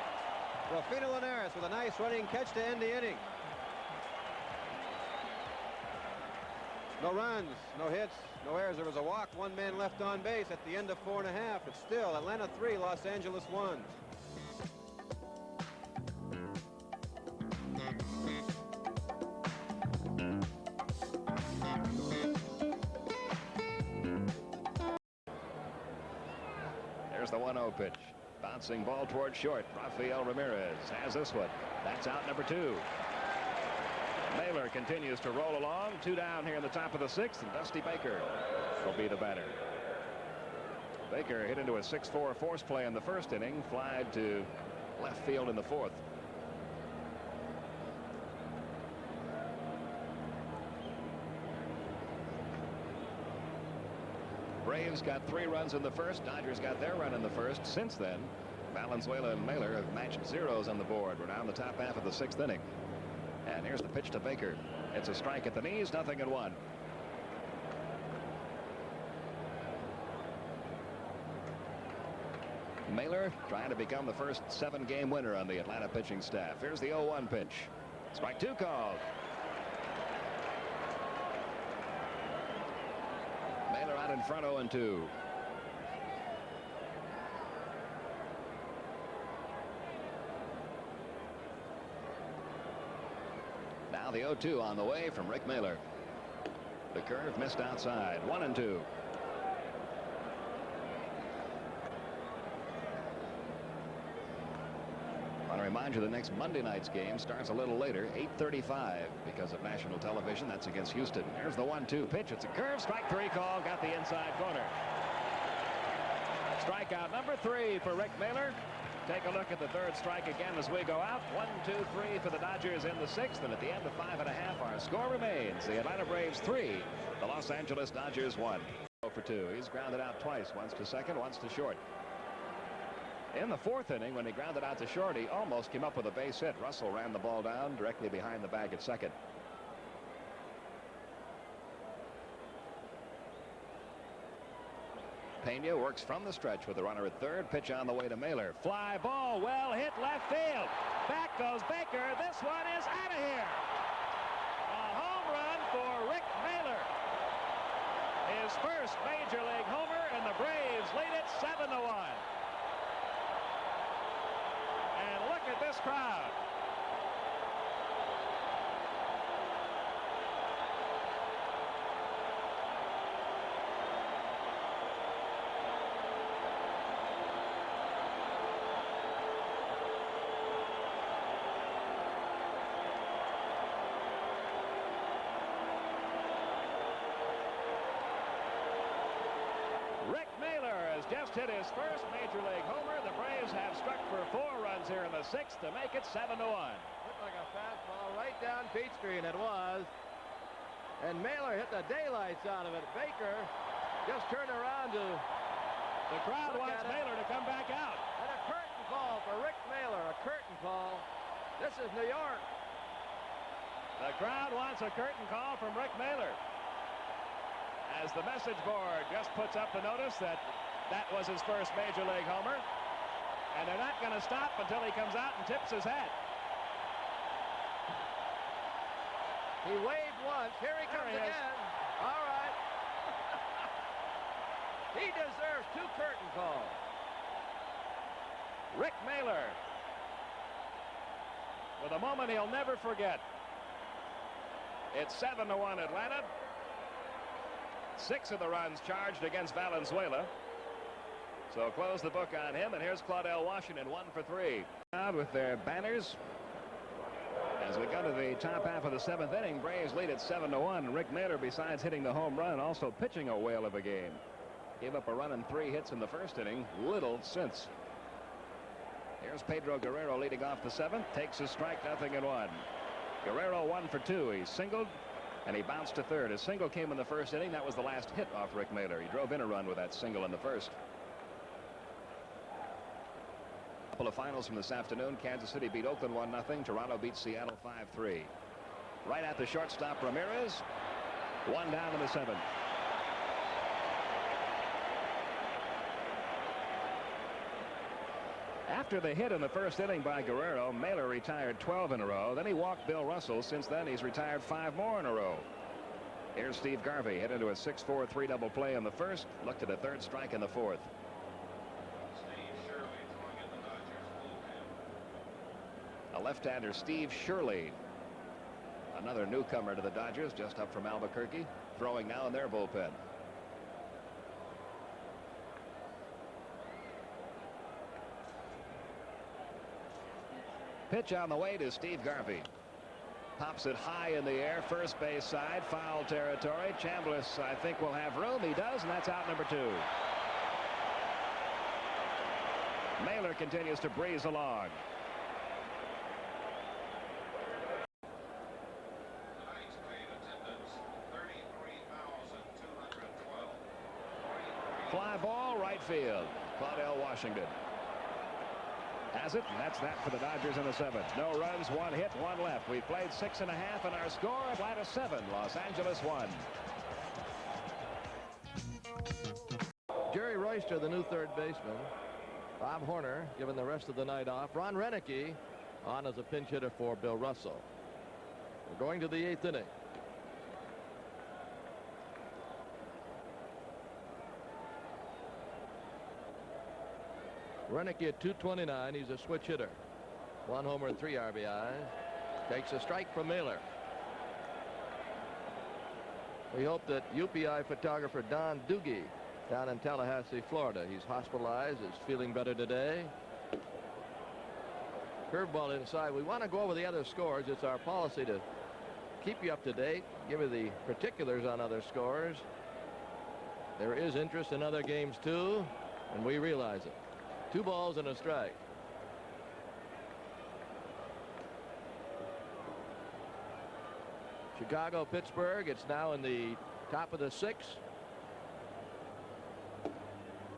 Rufino Linares with a nice running catch to end the inning. No runs, no hits, no errors. There was a walk, 1 man left on base at the end of 4.5. It's still Atlanta 3, Los Angeles 1. There's the 1-0 pitch. Bouncing ball toward short. Rafael Ramirez has this one. That's out number 2. Mahler continues to roll along. 2 down here in the top of the 6th, and Dusty Baker will be the batter. Baker hit into a 6-4 force play in the first inning, flied to left field in the 4th. Braves got 3 runs in the first. Dodgers got their run in the first. Since then, Valenzuela and Mahler have matched zeros on the board. We're now in the top half of the 6th inning. And here's the pitch to Baker. It's a strike at the knees, 0-1. Mahler trying to become the first 7-game winner on the Atlanta pitching staff. Here's the 0-1 pitch. Strike 2 called. Mahler out in front, 0-2. Now the 0-2 on the way from Rick Mahler. The curve missed outside. 1-2. I want to remind you the next Monday night's game starts a little later, 8:35, because of national television. That's against Houston. There's the 1-2 pitch. It's a curve. Strike 3 call. Got the inside corner. Strikeout number 3 for Rick Mahler. Take a look at the 3rd strike again as we go out. 1, 2, 3 for the Dodgers in the 6th, and at the end of 5.5, our score remains the Atlanta Braves 3, the Los Angeles Dodgers 1. 0 for 2. He's grounded out twice, once to second, once to short. In the 4th inning, when he grounded out to short, he almost came up with a base hit. Russell ran the ball down directly behind the bag at second. Pena works from the stretch with the runner at 3rd. Pitch on the way to Mahler. Fly ball, well hit left field. Back goes Baker. This one is out of here. A home run for Rick Mahler. His first major league homer, and the Braves lead it 7-1. And look at this crowd. has just hit his first Major League homer. The Braves have struck for 4 runs here in the 6th to make it 7-1. Looked like a fastball right down Peachtree, and it was. And Mahler hit the daylights out of it. Baker just turned around to... The crowd wants Mahler to come back out. And a curtain call for Rick Mahler. A curtain call. This is New York. The crowd wants a curtain call from Rick Mahler. As the message board just puts up the notice that was his first Major League homer. And they're not going to stop until he comes out and tips his hat. He waved once. Here he comes again. All right. He deserves 2 curtain calls. Rick Mahler with a moment he'll never forget. It's 7-1 Atlanta. 6 of the runs charged against Valenzuela. So close the book on him, and here's Claudell Washington, 1 for 3. Out with their banners. As we go to the top half of the 7th inning, Braves lead at 7-1. Rick Mahler, besides hitting the home run, also pitching a whale of a game. Gave up a run and 3 hits in the first inning. Little since. Here's Pedro Guerrero leading off the 7th. Takes a strike, 0-1. Guerrero 1 for 2. He singled, and he bounced to third. His single came in the first inning. That was the last hit off Rick Mahler. He drove in a run with that single in the first. Couple of finals from this afternoon. Kansas City beat Oakland 1-0. Toronto beat Seattle 5-3. Right at the shortstop, Ramirez. 1 down in the 7th. After the hit in the first inning by Guerrero, Mahler retired 12 in a row. Then he walked Bill Russell. Since then, he's retired 5 more in a row. Here's Steve Garvey, hit into a 6-4 3-double play in the first. Looked at a 3rd strike in the 4th. A left-hander, Steve Shirley, another newcomer to the Dodgers, just up from Albuquerque, throwing now in their bullpen. Pitch on the way to Steve Garvey. Pops it high in the air, first base side, foul territory. Chambliss, I think, will have room. He does, and that's out number 2. Mahler continues to breeze along. Fly ball, right field. Claudell Washington has it, and that's that for the Dodgers in the 7th. No runs, 1 hit, 1 left. We've played 6.5, and our score, Atlanta 7, Los Angeles 1. Jerry Royster, the new 3rd baseman. Bob Horner given the rest of the night off. Ron Renicky on as a pinch hitter for Bill Russell. We're going to the 8th inning. Renicky at 229. He's a switch hitter. 1 homer and 3 RBIs. Takes a strike from Mahler. We hope that UPI photographer Don Doogie down in Tallahassee, Florida. He's hospitalized. Is feeling better today. Curveball inside. We want to go over the other scores. It's our policy to keep you up to date, give you the particulars on other scores. There is interest in other games too, and we realize it. 2 balls and a strike. Chicago, Pittsburgh. It's now in the top of the 6th.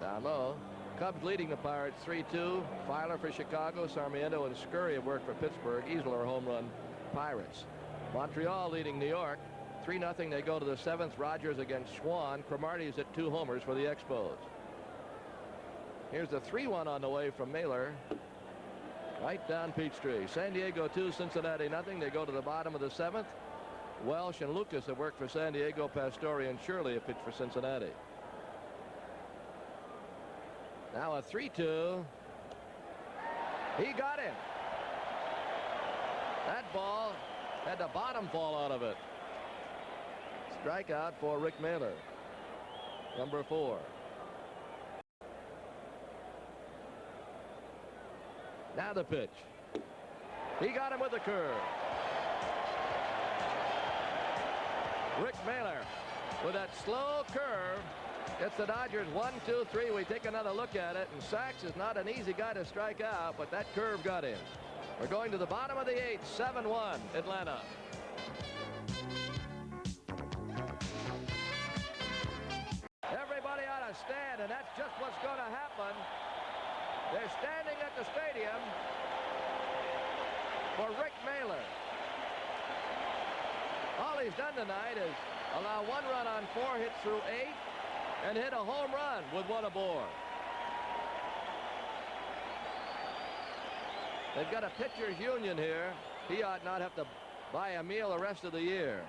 Down low. Cubs leading the Pirates 3-2. Filer for Chicago. Sarmiento and Scurry have worked for Pittsburgh. Easler home run Pirates. Montreal leading New York 3-0. They go to the 7th. Rogers against Schwann. Cromartie's at 2 homers for the Expos. Here's the 3-1 on the way from Mahler. Right down Peachtree. San Diego 2, Cincinnati 0. They go to the bottom of the 7th. Welsh and Lucas have worked for San Diego. Pastore and Shirley have pitched for Cincinnati. Now a 3-2. He got him. That ball had the bottom fall out of it. Strikeout for Rick Mahler. Number 4. Now the pitch. He got him with a curve. Rick Mahler with that slow curve Gets the Dodgers 1, 2, 3. We take another look at it, and Sachs is not an easy guy to strike out, but that curve got him. We're going to the bottom of the 8th, 7-1, Atlanta. Everybody ought to stand, and that's just what's going to happen. They're standing at the stadium for Rick Mahler. All he's done tonight is allow 1 run on 4 hits through 8 and hit a home run with 1 aboard. They've got a pitcher's union here. He ought not have to buy a meal the rest of the year.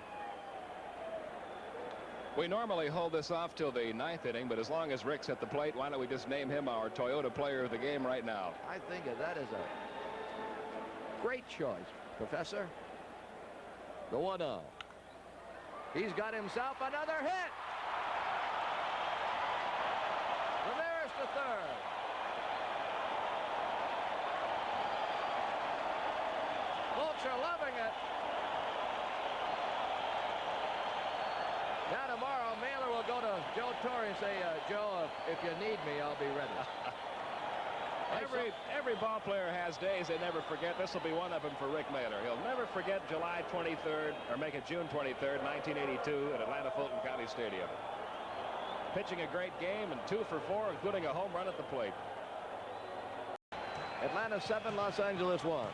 We normally hold this off till the 9th inning, but as long as Rick's at the plate, why don't we just name him our Toyota player of the game right now? I think that is a great choice, Professor. The 1-0. He's got himself another hit. Ramirez to third. Folks are loving it. Now tomorrow, Mahler will go to Joe Torre and say, Joe, if you need me, I'll be ready. Every ball player has days they never forget. This will be one of them for Rick Mahler. He'll never forget July 23rd, or make it June 23rd, 1982 at Atlanta Fulton County Stadium. Pitching a great game and 2 for 4, including a home run at the plate. Atlanta 7, Los Angeles 1.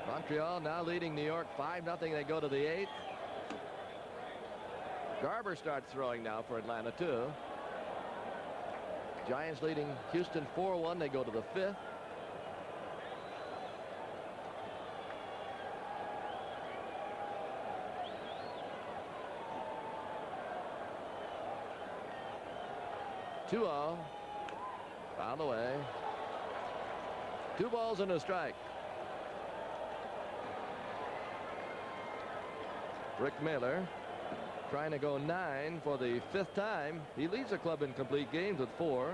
Montreal now leading New York 5-0. They go to the 8th. Garber starts throwing now for Atlanta too. Giants leading Houston 4-1. They go to the 5th. Two-0. Fouled away. 2 balls and a strike. Rick Mahler trying to go 9 for the 5th time. He leads the club in complete games with 4.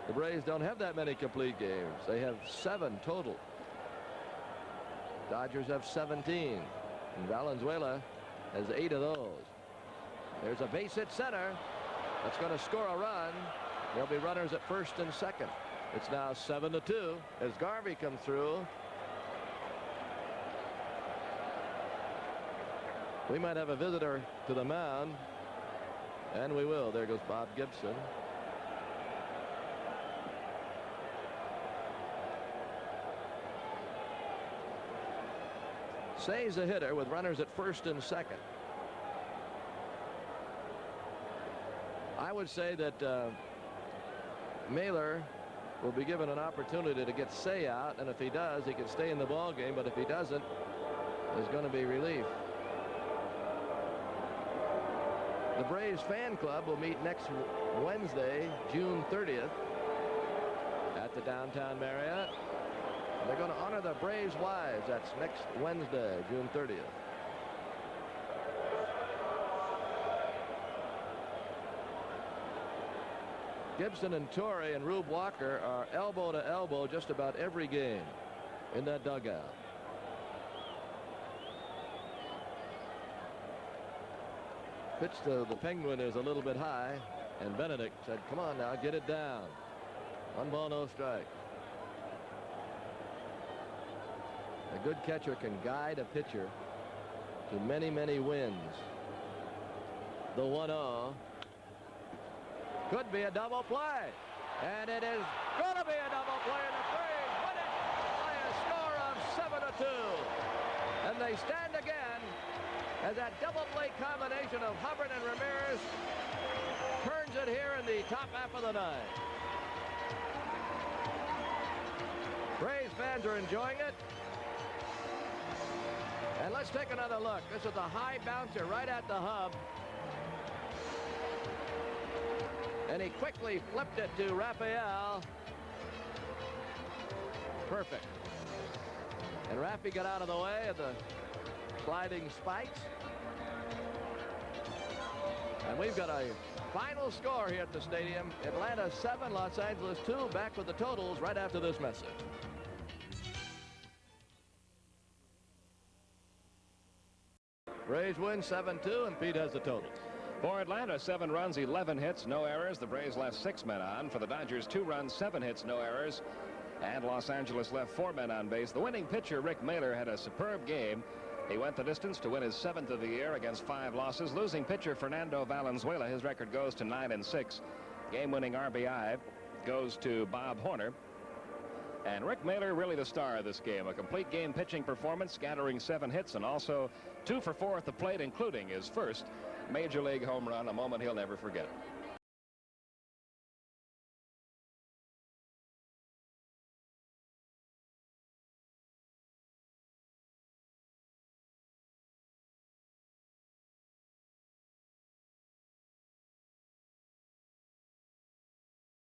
The Braves don't have that many complete games. They have 7 total. Dodgers have 17. And Valenzuela has 8 of those. There's a base hit center. That's going to score a run. There'll be runners at first and second. It's now 7-2 as Garvey comes through. We might have a visitor to the mound, and we will. There goes Bob Gibson. Say's a hitter with runners at first and second. I would say that Mahler will be given an opportunity to get Say out, and if he does, he can stay in the ball game, but if he doesn't, there's going to be relief. The Braves fan club will meet next Wednesday, June 30th at the downtown Marriott. They're going to honor the Braves' wives. That's next Wednesday, June 30th. Gibson and Torre and Rube Walker are elbow to elbow just about every game in that dugout. Pitch to the Penguin is a little bit high, and Benedict said, come on now, get it down. 1 ball, no strike. A good catcher can guide a pitcher to many, many wins. The 1-0 could be a double play, and it is going to be a double play, and the Braves win it by a score of 7-2. And they stand again as that double play combination of Hubbard and Ramirez turns it here in the top half of the 9th. Braves fans are enjoying it. And let's take another look. This is a high bouncer right at the hub. And he quickly flipped it to Raphael. Perfect. And Raffy got out of the way of the sliding spikes. And we've got a final score here at the stadium. Atlanta 7, Los Angeles 2. Back with the totals right after this message. Braves win 7-2, and Pete has the totals. For Atlanta, 7 runs, 11 hits, no errors. The Braves left 6 men on. For the Dodgers, 2 runs, 7 hits, no errors. And Los Angeles left 4 men on base. The winning pitcher, Rick Mahler, had a superb game. He went the distance to win his 7th of the year against 5 losses. Losing pitcher Fernando Valenzuela, his record goes to 9-6. Game-winning RBI goes to Bob Horner. And Rick Mahler really the star of this game. A complete game pitching performance, scattering 7 hits, and also 2 for 4 at the plate, including his first Major League home run, a moment he'll never forget.